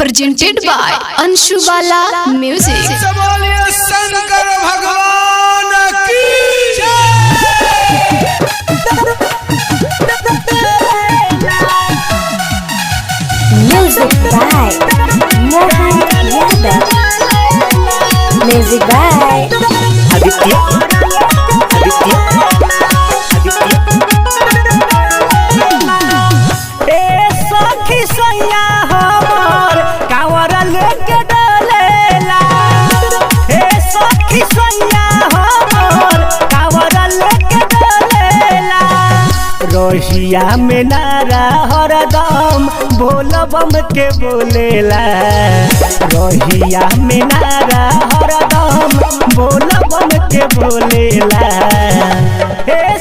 presented by Anshu Bala Music। Shankar भगवान की Music by Mohan Yadav। Music by Aditya सखी सैया हमर कांवर लेके डलेला। सखी सैया हमर कांवर लेके डलेला। रोहिया में नारा हरदम बोल बम के बोलेला। रोहिया में नारा हरदम बोल बम के बोलेला।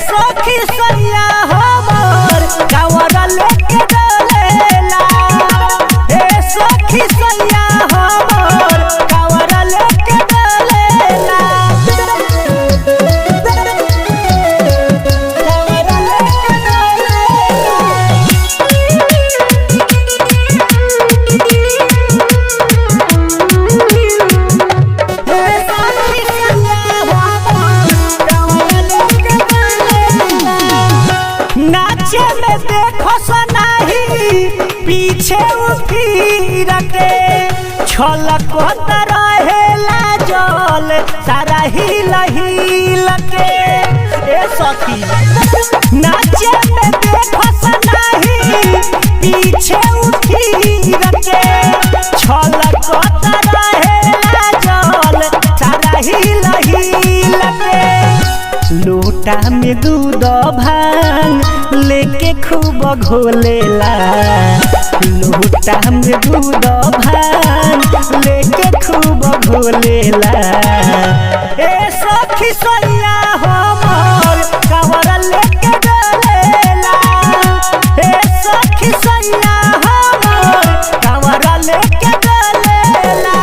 सखी सैया हमर कांवर लेके डलेला। सखी सैया हमर कांवर लेके डलेला। नाचे में देखो सनाही पीछे फिर के छलकत रहेला जल सारा हिल हिल के। सखी नाचे में देखो सनाही पीछे फिर के छलकत रहेला जल सारा हिल हिल के। लोटा में दूध भांग लेके खूब घोलेला। लोटा में दूध भांग लेके खूब घोलेला। सखी सैया हमर कांवर लेके डलेला। सखी सैया हमर कांवर लेके डलेला।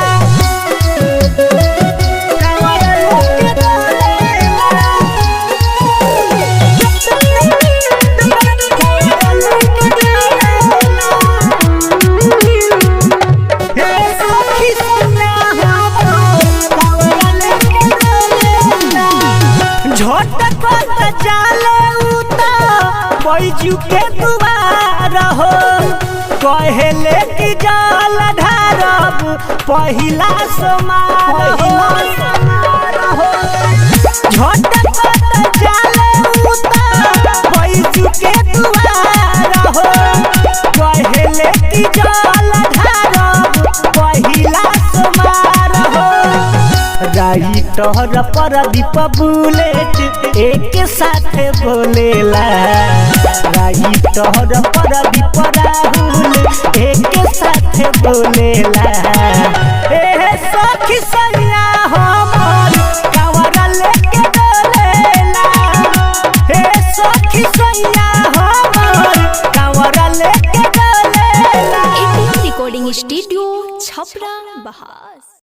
कांवर लेके डलेला। झटकत जाले उता बैजू के दुआर हो। कहेले कि जल ढारब पहिला समार हो। झटकत जाले उता बैजू के दुआर हो। कहेले कि जल ढारब पहिला समार हो। राइटर प्रदीप बुलेट एक साथ बोलेला। राइटर प्रदीप राहुल एक साथ बोलेला। सखी सैया हमर कांवर लेके डलेला। सखी सैया हमर कांवर लेके डलेला। ATM Recording Studio, Chhapra, Bahas।